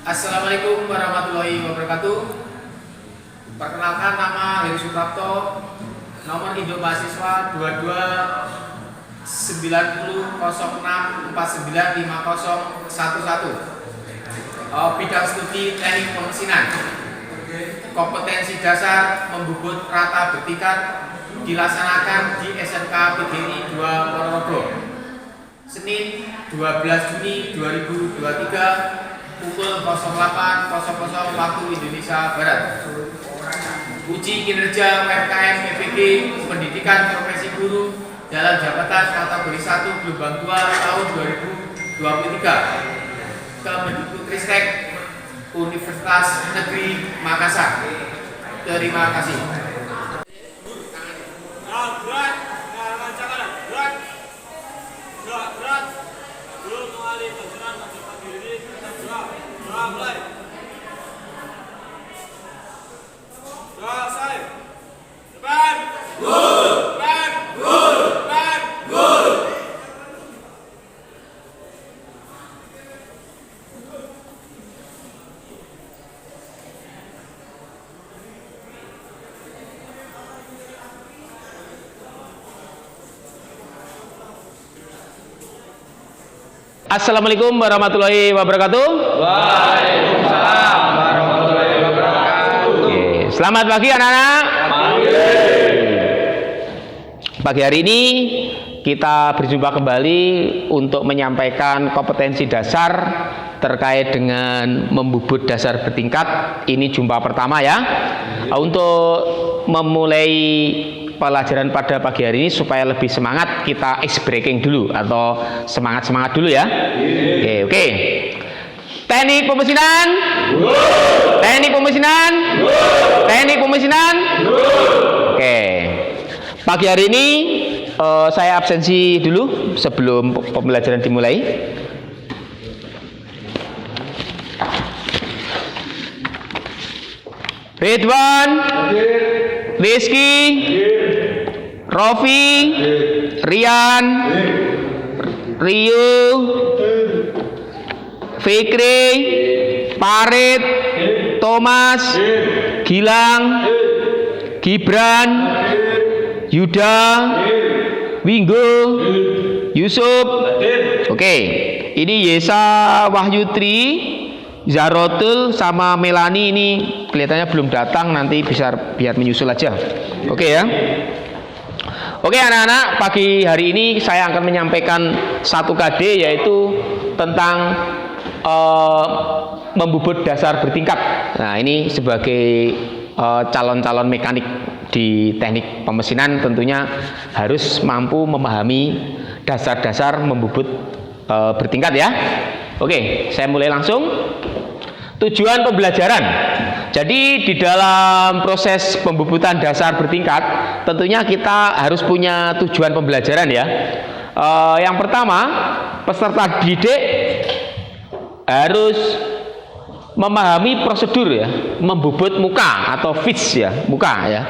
Assalamualaikum warahmatullahi wabarakatuh. Perkenalkan, nama Heri Suprapto, nomor induk mahasiswa 229064950111. Bidang studi teknik pemesinan. Kompetensi dasar membubut rata bertingkat dilaksanakan di SMK PGRI 2 Ponorogo. Senin 12 Juni 2023 pukul 08.00 waktu Indonesia Barat. Uji kinerja UMKM PPG Pendidikan Profesi Guru dalam jabatan kategori 1 gelombang 2 tahun 2023 ke Mendikbudristek Universitas Negeri Makassar. Terima kasih. Assalamualaikum warahmatullahi wabarakatuh. Waalaikumsalam warahmatullahi wabarakatuh. Oke, selamat pagi anak-anak. Pagi hari ini kita berjumpa kembali untuk menyampaikan kompetensi dasar terkait dengan membubut dasar bertingkat. Ini jumpa pertama ya. Untuk memulai pelajaran pada pagi hari ini supaya lebih semangat, kita ice breaking dulu atau semangat dulu ya. Oke. Teknik pemesinan. Teknik pemesinan. Teknik pemesinan. Oke. Pagi hari ini saya absensi dulu sebelum pembelajaran dimulai. Ridwan, Rizky, Rofi, Rian, Rio, Fikri, Parit, Thomas, Gilang, Gibran, Yuda, Winggo, Yusuf. Oke, ini Yesa, Wahyutri, Zarotul sama Melani ini kelihatannya belum datang, nanti bisa biar menyusul aja. Oke ya. Oke anak-anak, pagi hari ini saya akan menyampaikan satu KD yaitu tentang membubut dasar bertingkat. Nah ini sebagai calon-calon mekanik di teknik pemesinan tentunya harus mampu memahami dasar-dasar membubut bertingkat ya. Oke, saya mulai langsung. Tujuan pembelajaran. Jadi di dalam proses pembubutan dasar bertingkat tentunya kita harus punya tujuan pembelajaran ya. Yang pertama, peserta didik harus memahami prosedur ya, membubut muka atau fits ya, muka ya.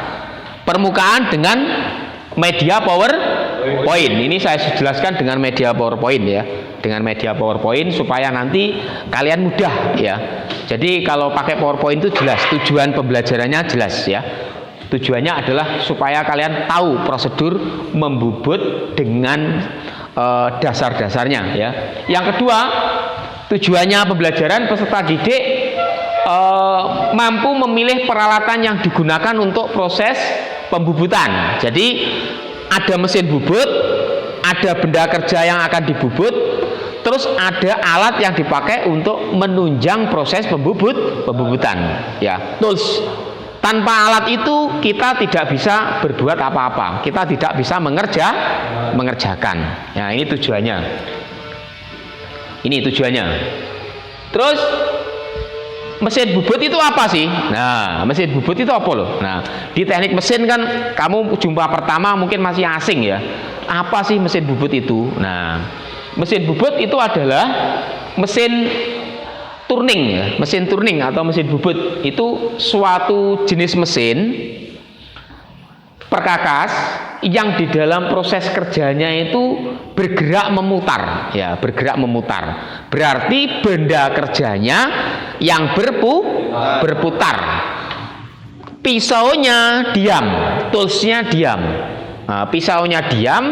Permukaan dengan media PowerPoint. Ini saya jelaskan dengan media PowerPoint ya. Dengan media PowerPoint supaya nanti kalian mudah ya. Jadi kalau pakai PowerPoint itu jelas, tujuan pembelajarannya jelas ya. Tujuannya adalah supaya kalian tahu prosedur membubut dengan dasar-dasarnya ya. Yang kedua, tujuannya pembelajaran peserta didik mampu memilih peralatan yang digunakan untuk proses pembubutan. Jadi ada mesin bubut, ada benda kerja yang akan dibubut, terus ada alat yang dipakai untuk menunjang proses pembubutan ya, tools. Tanpa alat itu kita tidak bisa berbuat apa-apa, kita tidak bisa mengerjakan ya. Ini tujuannya. Terus mesin bubut itu apa sih? Nah, mesin bubut itu apa loh? Nah, di teknik mesin kan kamu jumpa pertama mungkin masih asing ya. Apa sih mesin bubut itu? Nah, mesin bubut itu adalah mesin turning ya, mesin turning atau mesin bubut itu suatu jenis mesin perkakas yang di dalam proses kerjanya itu bergerak memutar, ya, bergerak memutar. Berarti benda kerjanya yang berputar. Pisaunya diam, toolsnya diam. Nah, pisaunya diam,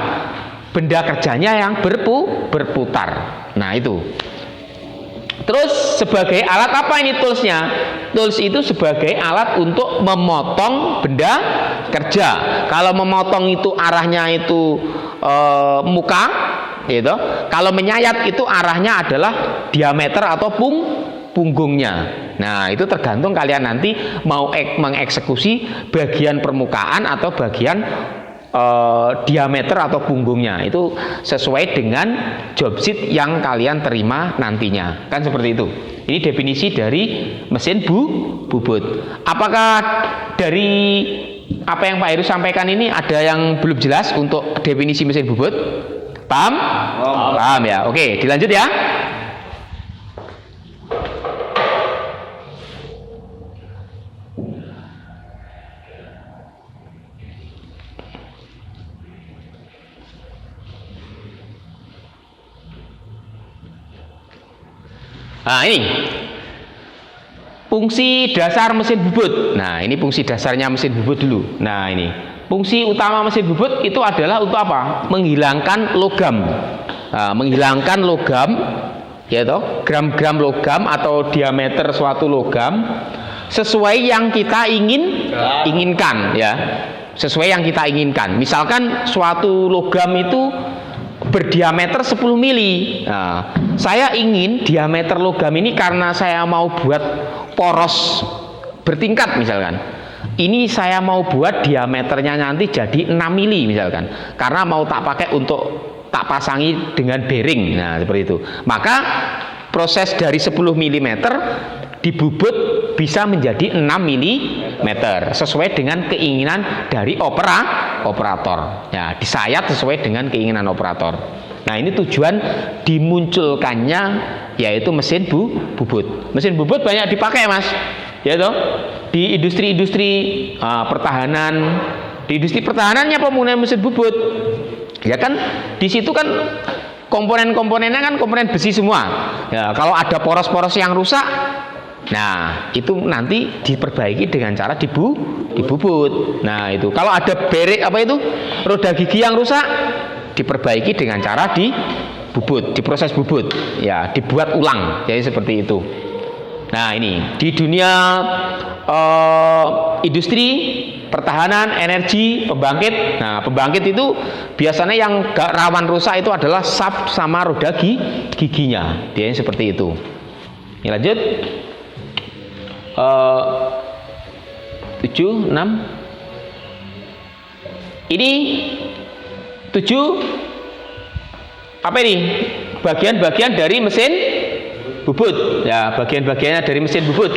benda kerjanya yang berputar. Nah, itu. Terus sebagai alat apa ini toolsnya? Tools itu sebagai alat untuk memotong benda kerja. Kalau memotong itu arahnya itu muka, gitu. Kalau menyayat itu arahnya adalah diameter atau punggungnya. Nah, itu tergantung kalian nanti mau mengeksekusi bagian permukaan atau bagian diameter atau punggungnya. Itu sesuai dengan job sheet yang kalian terima nantinya, kan seperti itu. Ini definisi dari mesin bubut. Apakah dari apa yang Pak Heru sampaikan ini ada yang belum jelas untuk definisi mesin bubut? Paham? Paham ya. Oke, dilanjut ya. Nah, ini fungsi dasar mesin bubut. Nah, ini fungsi dasarnya mesin bubut dulu. Nah, ini fungsi utama mesin bubut itu adalah untuk apa? Menghilangkan logam. Nah, menghilangkan logam, ya toh, gram-gram logam atau diameter suatu logam sesuai yang kita inginkan, ya. Sesuai yang kita inginkan. Misalkan suatu logam itu berdiameter 10 mili. Nah, saya ingin diameter logam ini karena saya mau buat poros bertingkat misalkan. Ini saya mau buat diameternya nanti jadi 6 mili misalkan. Karena mau tak pakai untuk tak pasangi dengan bearing. Nah, seperti itu. Maka proses dari 10 mm dibubut bisa menjadi 6 mm sesuai dengan keinginan dari operator. Ya, disayat sesuai dengan keinginan operator. Nah, ini tujuan dimunculkannya yaitu mesin bubut. Mesin bubut banyak dipakai, Mas. Ya toh? Di industri-industri pertahanan, di industri pertahanannya penggunaan mesin bubut. Ya kan di situ kan komponen-komponennya kan komponen besi semua. Ya, kalau ada poros-poros yang rusak, nah, itu nanti diperbaiki dengan cara dibubut. Nah, itu. Kalau ada roda gigi yang rusak, diperbaiki dengan cara dibubut, diproses bubut. Ya, dibuat ulang. Jadi seperti itu. Nah, ini di dunia industri pertahanan, energi, pembangkit. Nah, pembangkit itu biasanya yang gak rawan rusak itu adalah shaft sama roda giginya. Dia seperti itu. Ini lanjut. 7, 6. Ini 7 apa ini? Bagian-bagian dari mesin bubut. Ya, bagian-bagiannya dari mesin bubut.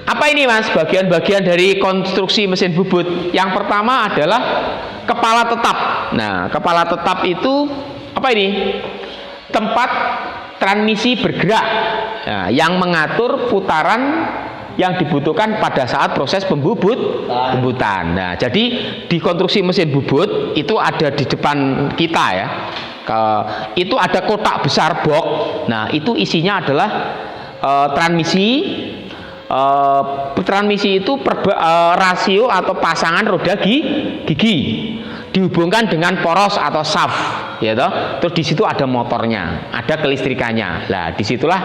Apa ini, Mas? Bagian-bagian dari konstruksi mesin bubut. Yang pertama adalah kepala tetap. Nah, kepala tetap itu apa ini? Tempat transmisi bergerak. Nah, yang mengatur putaran yang dibutuhkan pada saat proses pembubutan. Nah, jadi di konstruksi mesin bubut itu ada di depan kita ya. Itu ada kotak besar box. Nah, itu isinya adalah transmisi. Transmisi itu rasio atau pasangan roda gigi dihubungkan dengan poros atau shaft, ya toh. Terus di situ ada motornya, ada kelistrikannya. Nah, disitulah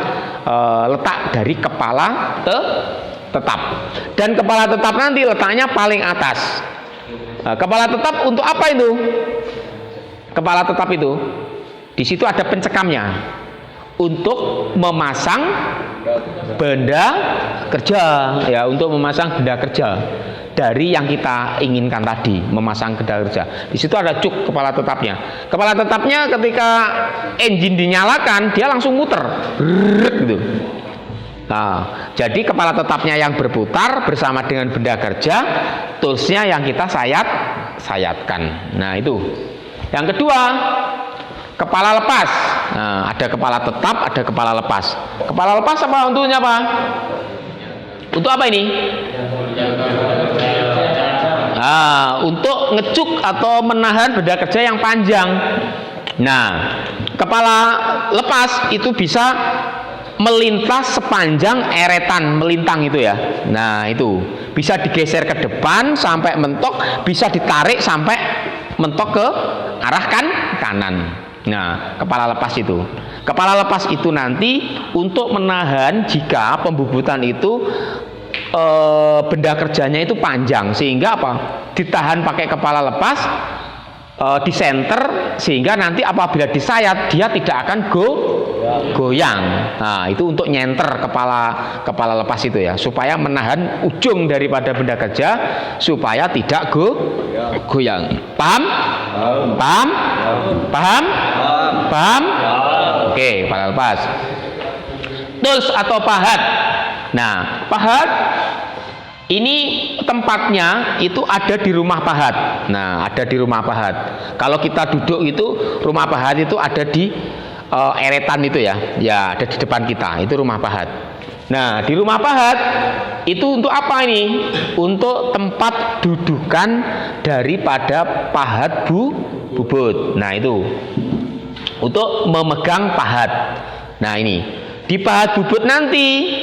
letak dari kepala tetap. Dan kepala tetap nanti letaknya paling atas. Nah, kepala tetap untuk apa itu? Kepala tetap itu di situ ada pencekamnya untuk memasang benda kerja, ya, untuk memasang benda kerja dari yang kita inginkan tadi, memasang benda kerja. Di situ ada cuk kepala tetapnya. Kepala tetapnya ketika engine dinyalakan dia langsung muter, gitu. Nah, jadi kepala tetapnya yang berputar bersama dengan benda kerja, toolsnya yang kita sayatkan. Nah, itu. Yang kedua, kepala lepas. Nah, ada kepala tetap, ada kepala lepas. Kepala lepas apa untuknya, Pak? Untuk apa ini? untuk ngecuk atau menahan benda kerja yang panjang. Nah, kepala lepas itu bisa melintas sepanjang eretan melintang itu ya. Nah, itu bisa digeser ke depan sampai mentok, bisa ditarik sampai mentok ke arah kanan. Nah, kepala lepas itu. Kepala lepas itu nanti untuk menahan jika pembubutan itu benda kerjanya itu panjang, sehingga apa? Ditahan pakai kepala lepas, di center, sehingga nanti apabila disayat dia tidak akan goyang. Nah, itu untuk nyenter kepala lepas itu ya, supaya menahan ujung daripada benda kerja supaya tidak goyang. Paham? Paham? Oke, kepala lepas. Tools atau pahat. Nah, pahat ini tempatnya itu ada di rumah pahat. Nah, ada di rumah pahat. Kalau kita duduk itu, rumah pahat itu ada di eretan itu ya. Ya, ada di depan kita. Itu rumah pahat. Nah, di rumah pahat itu untuk apa ini? Untuk tempat dudukan daripada pahat bubut. Nah, itu untuk memegang pahat. Nah, ini di pahat bubut nanti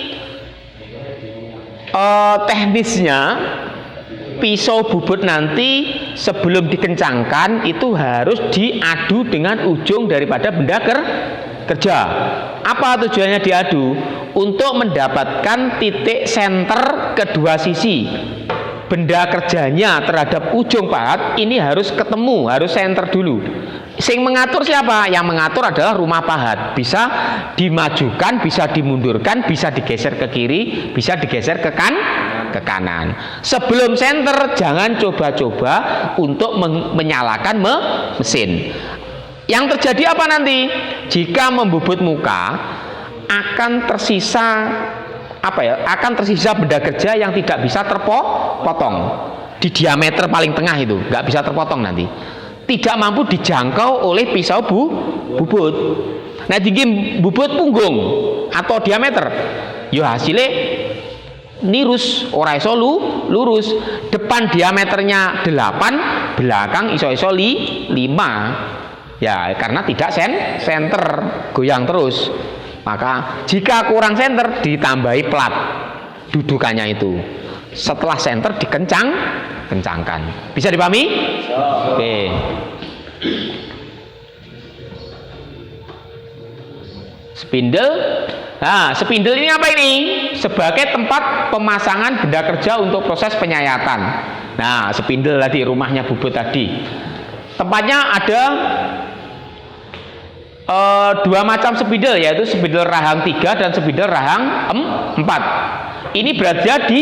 teknisnya pisau bubut nanti sebelum dikencangkan itu harus diadu dengan ujung daripada benda kerja. Apa tujuannya diadu? Untuk mendapatkan titik senter kedua sisi. Benda kerjanya terhadap ujung pahat ini harus ketemu, harus senter dulu. Sing mengatur siapa? Yang mengatur adalah rumah pahat. Bisa dimajukan, bisa dimundurkan, bisa digeser ke kiri, bisa digeser ke kanan. Sebelum senter jangan coba-coba untuk menyalakan mesin. Yang terjadi apa nanti? Jika membubut muka akan tersisa akan tersisa benda kerja yang tidak bisa terpotong di diameter paling tengah itu, nggak bisa terpotong nanti. Tidak mampu dijangkau oleh pisau bubut. Nah, tinggi bubut punggung atau diameter, yo hasilnya nirus, ora iso lurus. Depan diameternya 8, belakang iso 5. Ya, karena tidak senter, goyang terus. Maka jika kurang senter ditambahi plat dudukannya itu. Setelah senter dikencangkan. Bisa dipahami? Oke. Spindle. Nah, spindle ini apa ini? Sebagai tempat pemasangan benda kerja untuk proses penyayatan. Nah, spindle tadi rumahnya bubut tadi. Tempatnya ada dua macam spindle, yaitu spindle rahang 3 dan spindle rahang 4. Ini berada di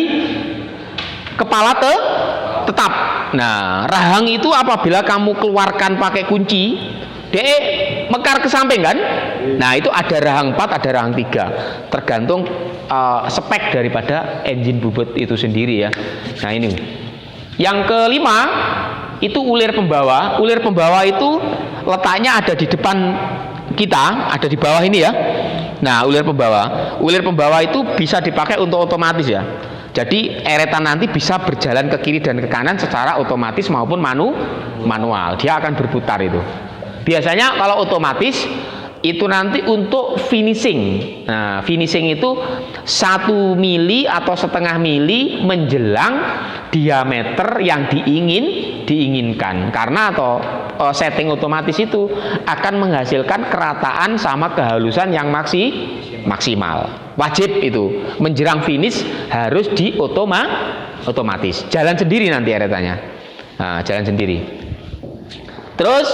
kepala tetap. Nah, rahang itu apabila kamu keluarkan pakai kunci, dia mekar ke samping kan? Nah, itu ada rahang 4, ada rahang 3. Tergantung spek daripada engine bubut itu sendiri ya. Nah, ini. Yang kelima itu ulir pembawa. Ulir pembawa itu letaknya ada di depan kita, ada di bawah ini ya. Nah, ulir pembawa itu bisa dipakai untuk otomatis ya. Jadi eretan nanti bisa berjalan ke kiri dan ke kanan secara otomatis maupun manual. Dia akan berputar itu. Biasanya kalau otomatis itu nanti untuk finishing. Nah, finishing itu 1 mili atau setengah mili menjelang diameter yang diinginkan. Karena setting otomatis itu akan menghasilkan kerataan sama kehalusan yang maksimal. Wajib itu menjelang finish harus otomatis. Jalan sendiri nanti eretannya. Nah, jalan sendiri. Terus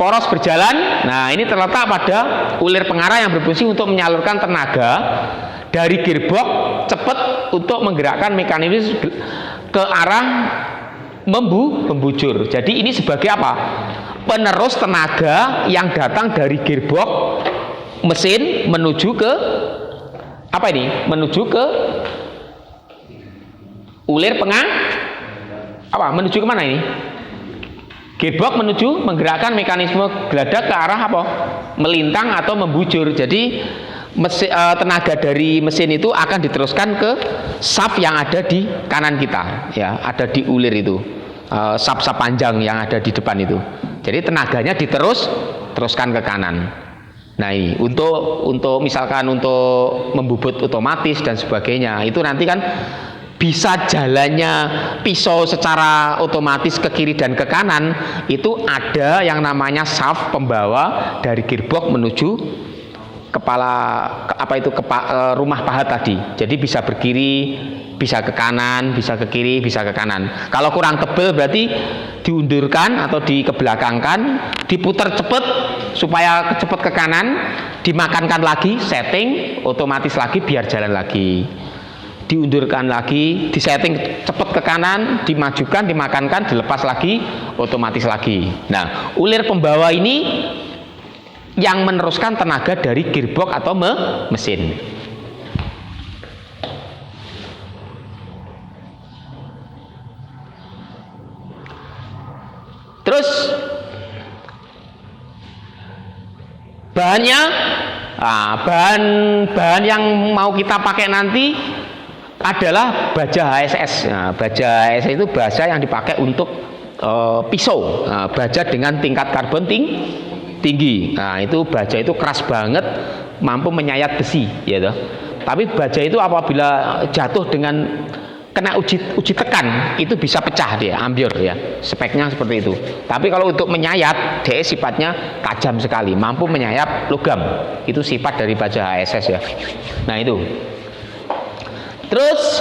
poros berjalan. Nah, ini terletak pada ulir pengarah yang berfungsi untuk menyalurkan tenaga dari gearbox cepat untuk menggerakkan mekanisme ke arah membujur. Jadi ini sebagai apa? Penerus tenaga yang datang dari gearbox mesin menuju ke apa ini? Menuju ke ulir menuju ke mana ini? Gearbox menuju menggerakkan mekanisme geladak ke arah apa? Melintang atau membujur. Jadi tenaga dari mesin itu akan diteruskan ke shaft yang ada di kanan kita, ya, ada di ulir itu, shaft panjang yang ada di depan itu. Jadi tenaganya teruskan ke kanan. Nah, ini untuk misalkan untuk membubut otomatis dan sebagainya, itu nanti kan bisa jalannya pisau secara otomatis ke kiri dan ke kanan, itu ada yang namanya shaft pembawa dari gearbox menuju rumah pahat tadi. Jadi bisa berkiri, bisa ke kanan, bisa ke kiri, bisa ke kanan. Kalau kurang tebal berarti diundurkan atau dikebelakangkan, diputar cepet supaya cepet ke kanan, dimakankan lagi, setting otomatis lagi biar jalan lagi. Diundurkan lagi, disetting cepet ke kanan, dimajukan, dimakankan, dilepas lagi, otomatis lagi. Nah, ulir pembawa ini yang meneruskan tenaga dari gearbox atau mesin. Terus bahannya, bahan yang mau kita pakai nanti adalah baja HSS. Nah, baja HSS itu baja yang dipakai untuk pisau, baja dengan tingkat karbon tinggi. Nah, itu baja itu keras banget, mampu menyayat besi, ya toh. Tapi baja itu apabila jatuh dengan kena uji tekan itu bisa pecah dia, ambiur ya. Speknya seperti itu. Tapi kalau untuk menyayat, dia sifatnya tajam sekali, mampu menyayat logam. Itu sifat dari baja HSS ya. Nah, itu. Terus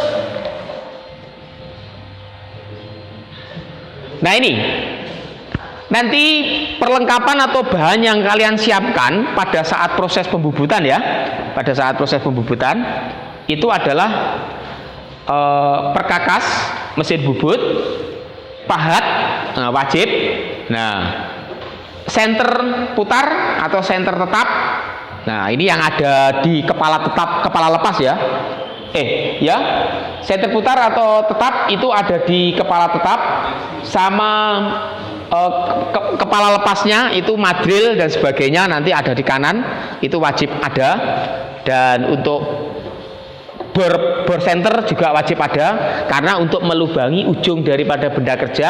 nah ini nanti perlengkapan atau bahan yang kalian siapkan pada saat proses pembubutan ya. Pada saat proses pembubutan itu adalah perkakas mesin bubut, pahat wajib. Nah, senter putar atau senter tetap. Nah, ini yang ada di kepala lepas ya. Senter putar atau tetap itu ada di kepala tetap, sama kepala lepasnya itu madril dan sebagainya nanti ada di kanan, itu wajib ada. Dan untuk bor senter juga wajib ada, karena untuk melubangi ujung daripada benda kerja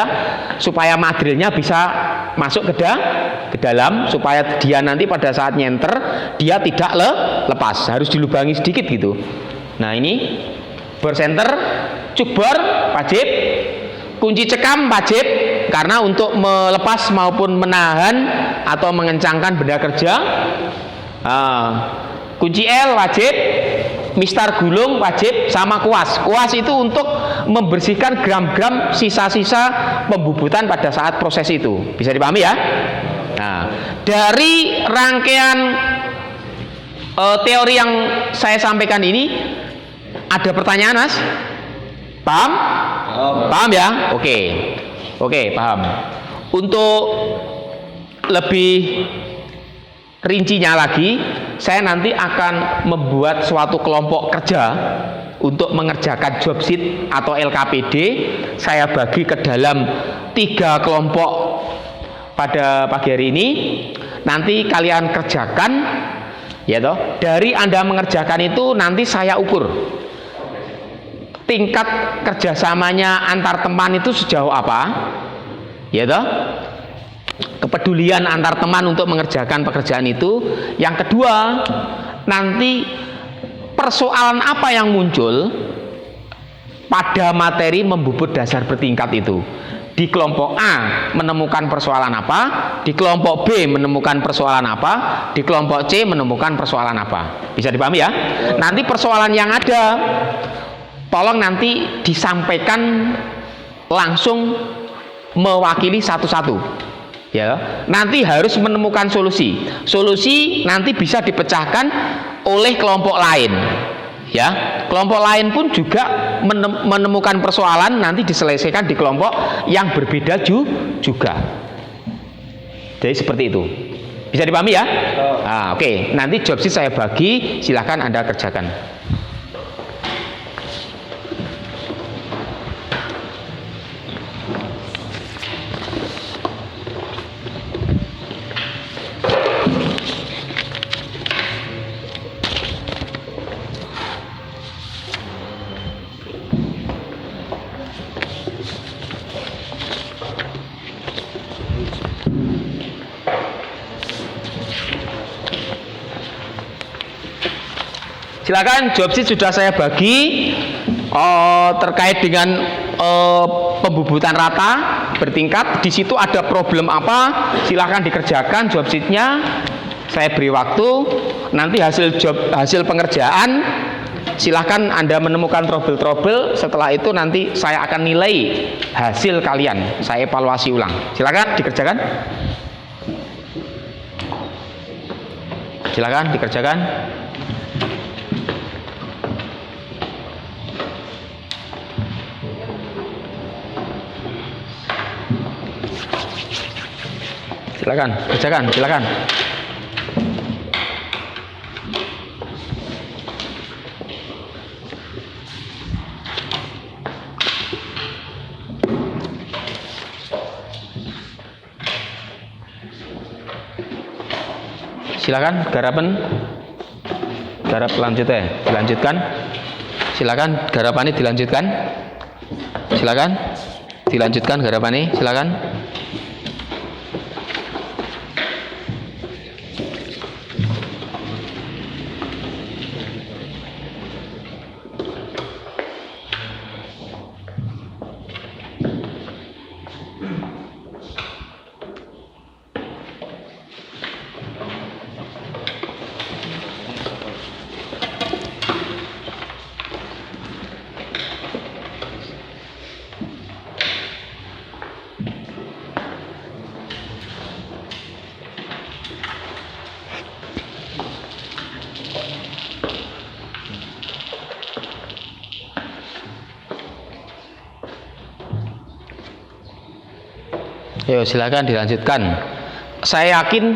supaya madrilnya bisa masuk ke dalam, supaya dia nanti pada saat nyenter dia tidak lepas, harus dilubangi sedikit gitu. Nah, ini bor senter, cuk bor wajib, kunci cekam wajib karena untuk melepas maupun menahan atau mengencangkan benda kerja. Kunci L wajib, mistar gulung wajib, sama kuas. Kuas itu untuk membersihkan gram-gram sisa-sisa pembubutan pada saat proses itu. Bisa dipahami ya? Nah, dari rangkaian teori yang saya sampaikan ini, ada pertanyaan, Mas? Paham? Paham ya? Oke, paham. Untuk lebih rincinya lagi, saya nanti akan membuat suatu kelompok kerja untuk mengerjakan job sheet atau LKPD. Saya bagi ke dalam 3 kelompok pada pagi hari ini. Nanti kalian kerjakan, ya toh. Dari Anda mengerjakan itu nanti saya ukur tingkat kerjasamanya antar teman itu sejauh apa, ya toh. Kepedulian antar teman untuk mengerjakan pekerjaan itu. Yang kedua, nanti persoalan apa yang muncul pada materi membubut dasar bertingkat itu. Di kelompok A menemukan persoalan apa, di kelompok B menemukan persoalan apa, di kelompok C menemukan persoalan apa. Bisa dipahami ya? Nanti persoalan yang ada tolong nanti disampaikan langsung mewakili satu-satu. Ya, nanti harus menemukan solusi. Solusi nanti bisa dipecahkan oleh kelompok lain. Ya, kelompok lain pun juga menemukan persoalan nanti diselesaikan di kelompok yang berbeda juga. Jadi seperti itu. Bisa dipahami ya? Oke. Nanti job sheet saya bagi, silahkan Anda kerjakan. silakan job sheet sudah saya bagi terkait dengan pembubutan rata bertingkat. Di situ ada problem apa? Silakan dikerjakan job sheetnya. Saya beri waktu. Nanti hasil pengerjaan silahkan Anda menemukan trouble-trouble. Setelah itu nanti saya akan nilai hasil kalian. Saya evaluasi ulang. Silakan dikerjakan. Silakan dikerjakan. Silakan kerjakan. Silakan. Silakan garap dilanjutkan. Silakan garapannya dilanjutkan. Silakan dilanjutkan garapannya. Silakan. Yo, silakan dilanjutkan. Saya yakin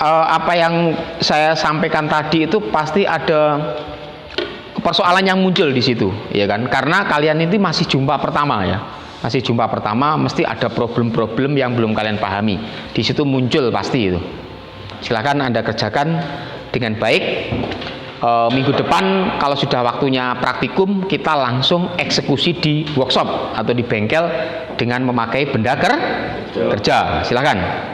apa yang saya sampaikan tadi itu pasti ada persoalan yang muncul di situ, ya kan? Karena kalian ini masih jumpa pertama ya. Masih jumpa pertama, mesti ada problem-problem yang belum kalian pahami. Di situ muncul pasti itu. Silakan Anda kerjakan dengan baik. Minggu depan kalau sudah waktunya praktikum, kita langsung eksekusi di workshop atau di bengkel dengan memakai benda kerja. Silakan.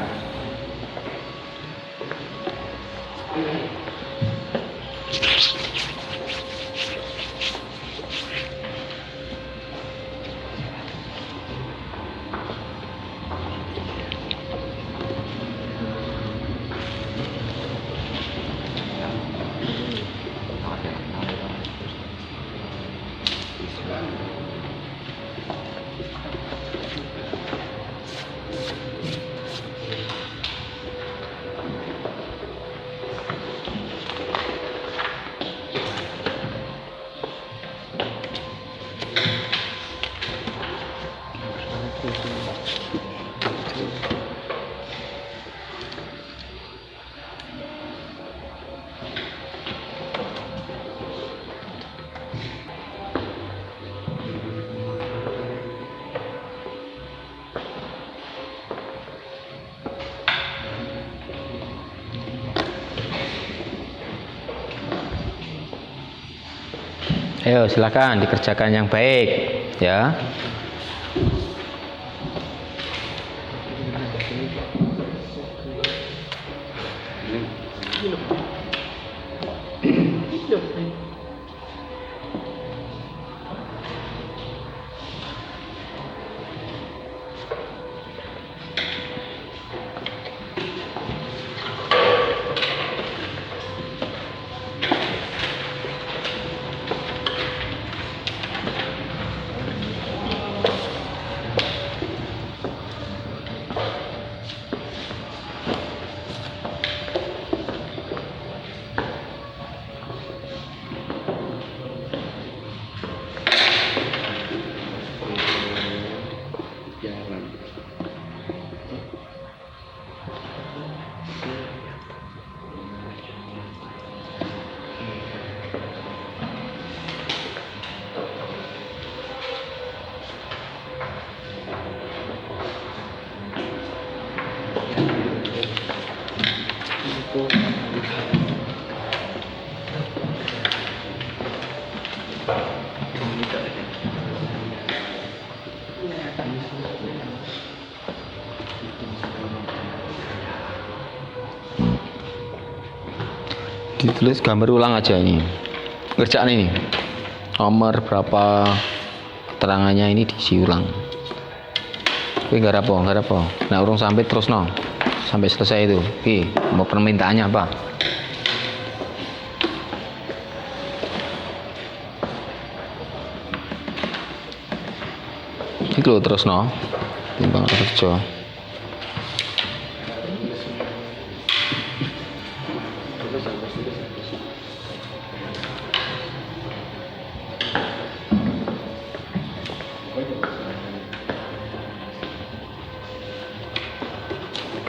Ayo silakan dikerjakan yang baik ya. Ditulis gambar ulang aja ini. kerjaan ini. Nomor berapa keterangannya ini diisi ulang. Oke, nggak apa. Nah, urung sampai terus no. Sampai selesai itu. Oke, mau permintaannya apa? Iki lho terus no. Timbang kerja.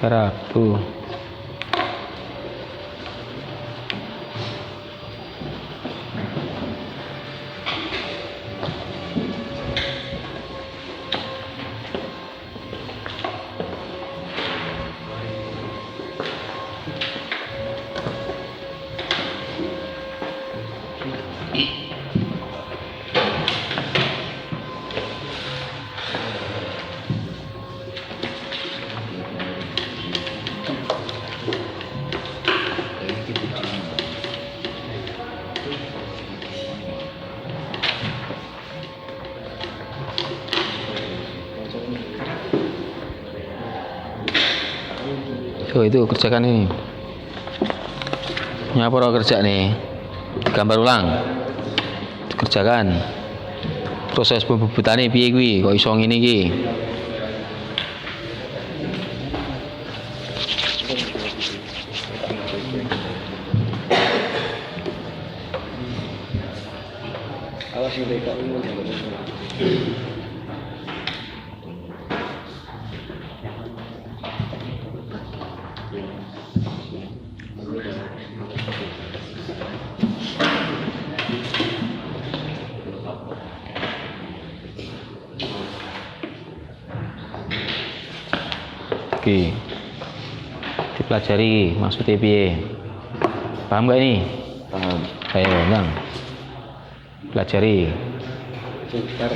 Rabu. Oh, itu kerjakan ini. Nyapa ora kerja nih? Gambar ulang. Kerjakan. Proses pembubutane piye kuwi? Kok iso ngene iki? Awas sing tak umum. Oke. Dipelajari maksudnya piye? Paham gak ini? Paham. Ayo, Nang. Pelajari. Sebentar.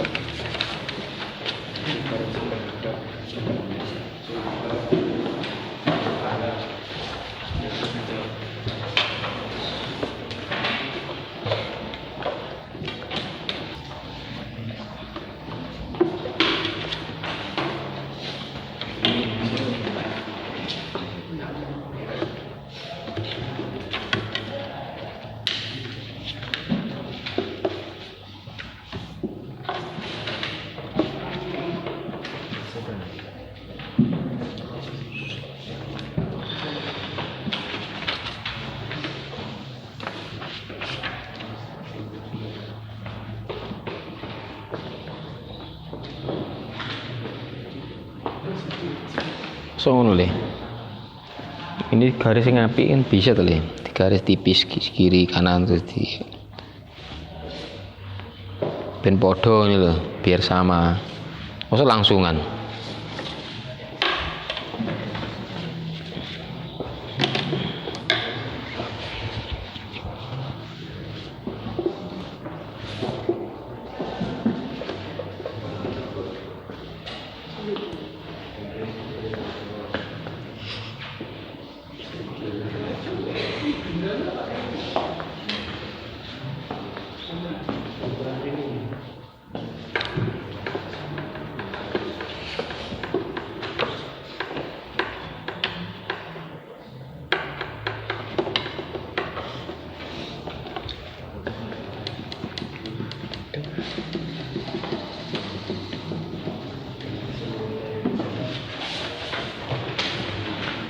So ngono le. Ini garis yang apik kan bisa tuh le. Garis tipis kiri kanan terus di ben podo ini loh, biar sama. Masa langsungan.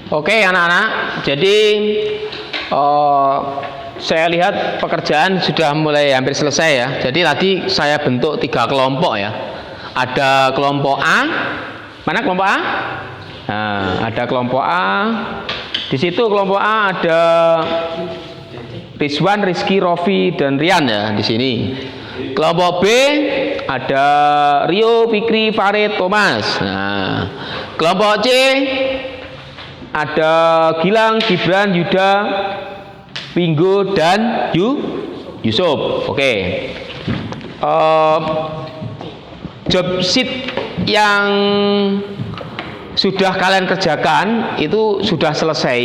Oke anak-anak, jadi saya lihat pekerjaan sudah mulai hampir selesai ya. Jadi tadi saya bentuk 3 kelompok ya. Ada kelompok A, mana kelompok A? Nah, ada kelompok A. Di situ kelompok A ada Rizwan, Rizky, Rofi, dan Rian ya di sini. Kelompok B ada Rio, Fikri, Farid, Thomas. Nah, kelompok C ada Gilang, Gibran, Yuda, Pinggo, dan Yusuf. Oke. Job sheet yang sudah kalian kerjakan itu sudah selesai.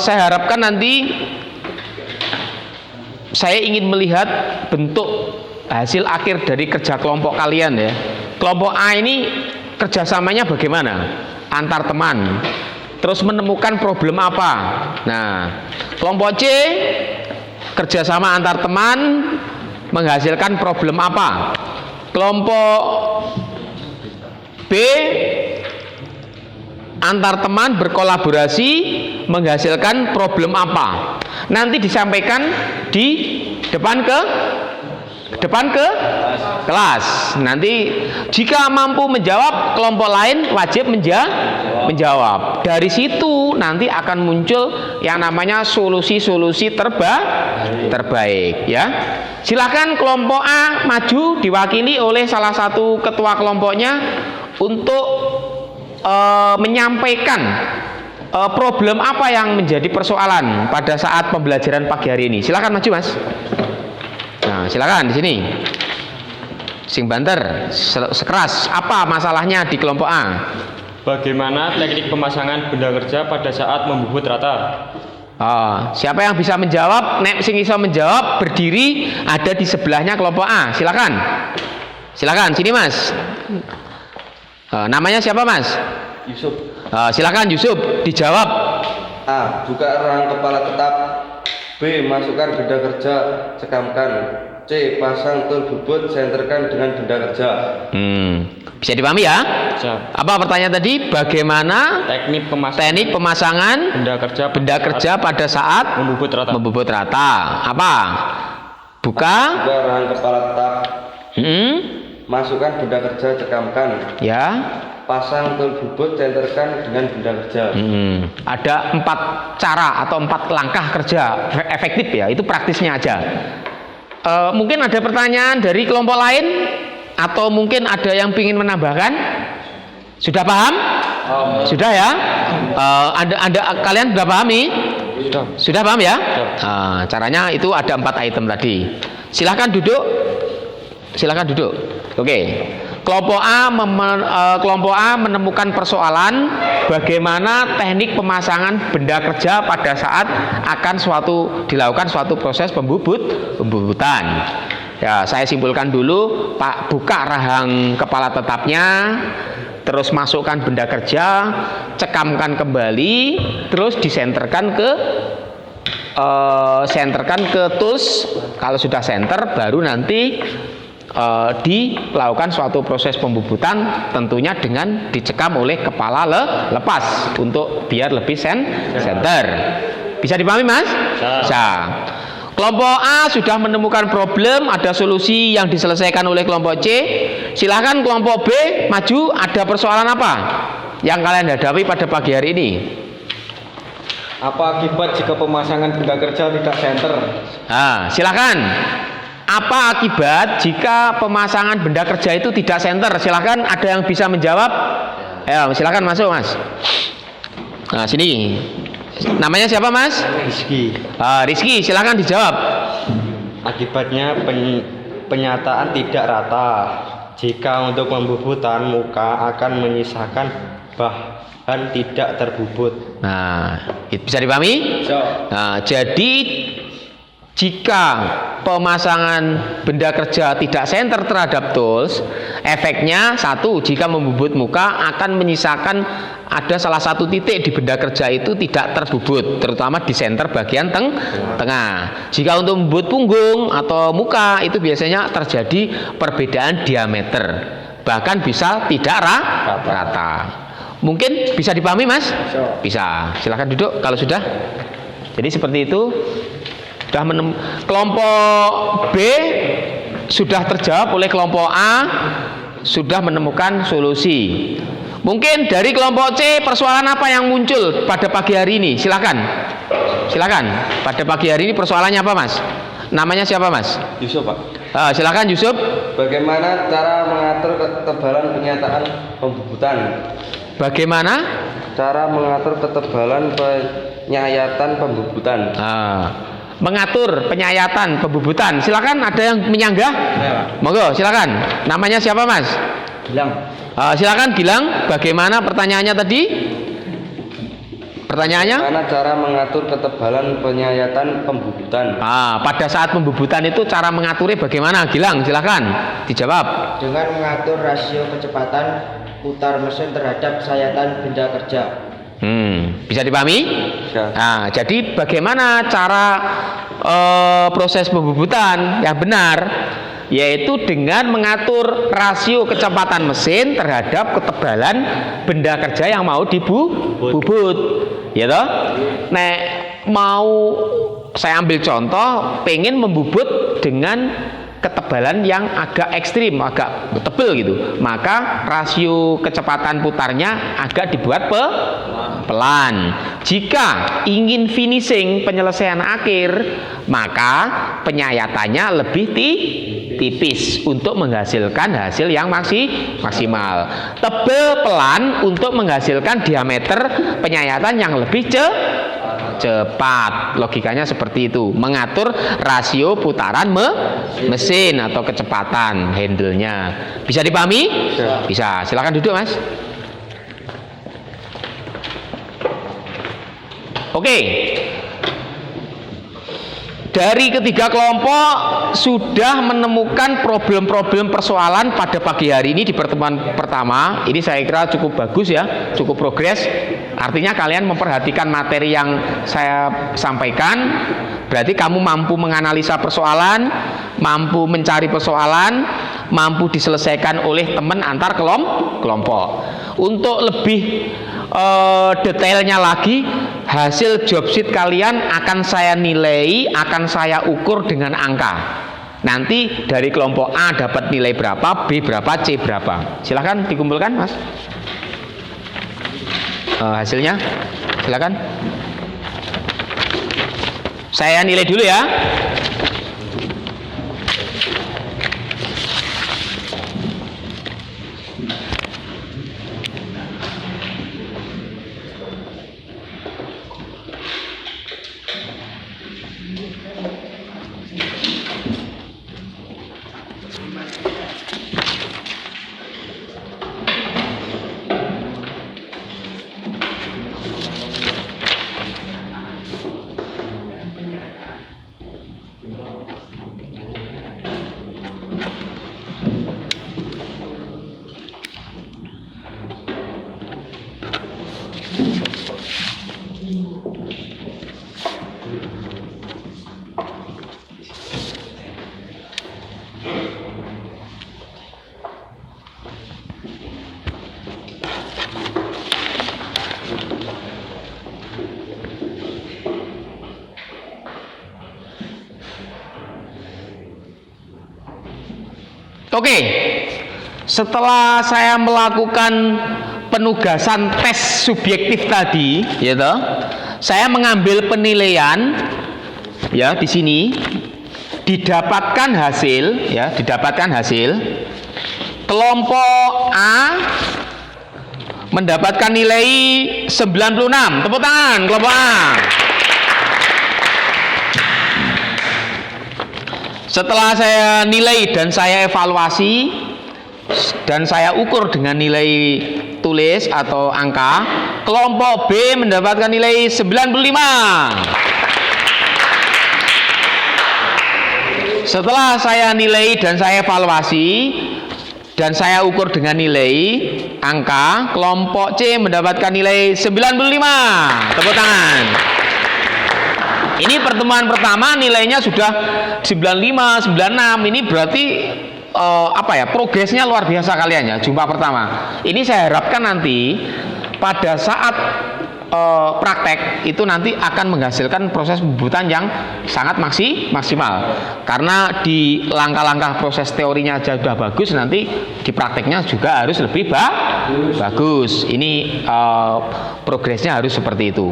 Saya harapkan nanti saya ingin melihat bentuk hasil akhir dari kerja kelompok kalian ya. Kelompok A ini kerjasamanya bagaimana antar teman, terus menemukan problem apa. Nah, kelompok C kerjasama antar teman menghasilkan problem apa. Kelompok B antar teman berkolaborasi menghasilkan problem apa. Nanti disampaikan di depan ke kelas. Nanti jika mampu menjawab, kelompok lain wajib menjawab. Dari situ nanti akan muncul yang namanya solusi-solusi terbaik ya. Silakan kelompok A maju diwakili oleh salah satu ketua kelompoknya untuk menyampaikan problem apa yang menjadi persoalan pada saat pembelajaran pagi hari ini. Silakan maju, Mas. Nah, silakan di sini. Sing banter, sekeras. Apa masalahnya di kelompok A? Bagaimana teknik pemasangan benda kerja pada saat membubut rata? Siapa yang bisa menjawab? Nek sing iso menjawab berdiri ada di sebelahnya kelompok A. Silakan. Silakan, sini Mas. Namanya siapa Mas? Yusuf. Silakan Yusuf, dijawab. A. Buka rang kepala tetap. B. Masukkan benda kerja, cekamkan. C. Pasang tul bubut, senterkan dengan benda kerja. Bisa dipahami ya? Bisa. Apa pertanyaan tadi? Bagaimana Teknik pemasangan benda kerja pada saat membubut rata. Apa? Buka rang kepala tetap. Masukkan benda kerja, cekamkan. Ya. Pasang tul bubut, senterkan dengan benda kerja. Ada 4 cara atau 4 langkah kerja efektif ya. Itu praktisnya aja. Mungkin ada pertanyaan dari kelompok lain atau mungkin ada yang ingin menambahkan. Sudah paham? Sudah ya? Kalian sudah pahami? Sudah paham ya? Caranya itu ada 4 item tadi. Silahkan duduk. Oke. Kelompok A menemukan persoalan bagaimana teknik pemasangan benda kerja pada saat akan dilakukan suatu proses pembubutan. Ya, saya simpulkan dulu, Pak, buka rahang kepala tetapnya, terus masukkan benda kerja, cekamkan kembali, terus disenterkan ke tools. Kalau sudah center, baru nanti dilakukan suatu proses pembubutan, tentunya dengan dicekam oleh kepala lepas untuk biar lebih center. Bisa dipahami Mas? Bisa. Kelompok A sudah menemukan problem, ada solusi yang diselesaikan oleh kelompok C. Silahkan kelompok B maju, ada persoalan apa yang kalian hadapi pada pagi hari ini? Apa akibat jika pemasangan benda kerja tidak center? Silakan. Apa akibat jika pemasangan benda kerja itu tidak center? Silakan, ada yang bisa menjawab? Ayo, silakan masuk Mas. Nah, sini. Namanya siapa Mas? Rizky. Rizky, silakan dijawab. Akibatnya penyataan tidak rata. Jika untuk pembubutan muka akan menyisakan bahan tidak terbubut. Nah, bisa dipahami? Nah, jadi jika pemasangan benda kerja tidak center terhadap tools, efeknya satu, jika membubut muka akan menyisakan ada salah satu titik di benda kerja itu tidak terbubut, terutama di center bagian tengah. Jika untuk membubut punggung atau muka itu biasanya terjadi perbedaan diameter, bahkan bisa tidak rata. Mungkin bisa dipahami Mas? Bisa. Silahkan duduk kalau sudah. Jadi seperti itu. Kelompok B sudah terjawab oleh kelompok A, sudah menemukan solusi. Mungkin dari kelompok C persoalan apa yang muncul pada pagi hari ini? Silakan. Pada pagi hari ini persoalannya apa Mas? Namanya siapa Mas? Yusuf Pak. Silakan Yusuf. Bagaimana cara mengatur ketebalan penyataan pembubutan? Bagaimana? Cara mengatur ketebalan penyayatan pembubutan. Mengatur penyayatan pembubutan. Silakan, ada yang menyanggah? Monggo, silakan. Namanya siapa Mas? Gilang. Silakan Gilang. Bagaimana pertanyaannya tadi? Pertanyaannya? Bagaimana cara mengatur ketebalan penyayatan pembubutan? Pada saat pembubutan itu cara mengaturnya bagaimana? Gilang, silahkan dijawab. Dengan mengatur rasio kecepatan putar mesin terhadap sayatan benda kerja. Bisa dipahami? Bisa. Nah, jadi bagaimana cara proses pembubutan yang benar? Yaitu dengan mengatur rasio kecepatan mesin terhadap ketebalan benda kerja yang mau dibubut, ya toh? Nek mau saya ambil contoh, pengen membubut dengan ketebalan yang agak ekstrim, agak tebal gitu, maka rasio kecepatan putarnya agak dibuat pelan. Jika ingin finishing, penyelesaian akhir, maka penyayatannya lebih tipis untuk menghasilkan hasil yang maksimal. Tebal pelan untuk menghasilkan diameter penyayatan yang lebih cepat. Logikanya seperti itu. Mengatur rasio putaran mesin atau kecepatan handle-nya. Bisa dipahami? Bisa. Silakan duduk, Mas. Oke. Dari ketiga kelompok sudah menemukan problem-problem persoalan pada pagi hari ini di pertemuan pertama. Ini saya kira cukup bagus ya, cukup progres. Artinya kalian memperhatikan materi yang saya sampaikan. Berarti kamu mampu menganalisa persoalan, mampu mencari persoalan, mampu diselesaikan oleh teman antar kelompok. Untuk lebih detailnya lagi, hasil job sheet kalian akan saya nilai, akan saya ukur dengan angka. Nanti dari kelompok A dapat nilai berapa, B berapa, C berapa. Silahkan dikumpulkan, Mas. Hasilnya, silakan. Saya nilai dulu ya. Oke, setelah saya melakukan penugasan tes subjektif tadi, ya toh, saya mengambil penilaian, ya di sini didapatkan hasil, ya didapatkan hasil. Kelompok A mendapatkan nilai 96. Tepuk tangan kelompok A. Setelah saya nilai dan saya evaluasi dan saya ukur dengan nilai tulis atau angka, kelompok B mendapatkan nilai 95. Setelah saya nilai dan saya evaluasi dan saya ukur dengan nilai angka, kelompok C mendapatkan nilai 95. Tepuk tangan. Ini pertemuan pertama nilainya sudah 95, 96. Ini berarti progresnya luar biasa kalian ya, jumpa pertama. Ini saya harapkan nanti pada saat praktek itu nanti akan menghasilkan proses pembubutan yang sangat maksimal. Karena di langkah-langkah proses teorinya aja sudah bagus, nanti di prakteknya juga harus lebih bagus. Ini progresnya harus seperti itu.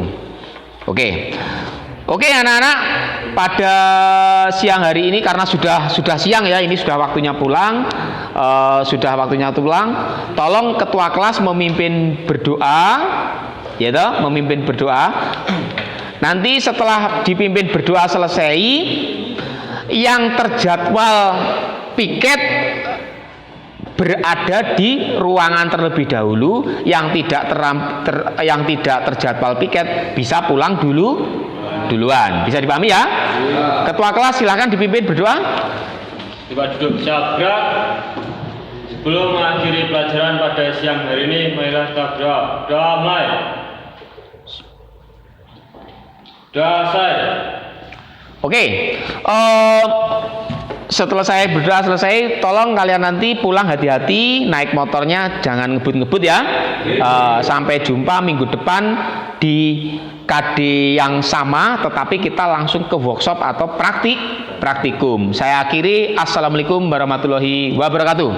Oke anak-anak, pada siang hari ini karena sudah siang ya, ini sudah waktunya pulang, tolong ketua kelas memimpin berdoa, ya toh, memimpin berdoa. Nanti setelah dipimpin berdoa selesai, yang terjadwal piket berada di ruangan terlebih dahulu, yang tidak terjadwal piket bisa pulang duluan. Bisa dipahami ya? Ketua kelas silakan dipimpin berdoa. Coba duduk siap gerak. Sebelum mengakhiri pelajaran pada siang hari ini, marilah kita berdoa. Doa mulai. Doa selesai. Oke, setelah saya berdoa selesai, tolong kalian nanti pulang hati-hati, naik motornya jangan ngebut-ngebut ya. Sampai jumpa minggu depan di KD yang sama, tetapi kita langsung ke workshop atau praktikum. Saya akhiri, assalamualaikum warahmatullahi wabarakatuh.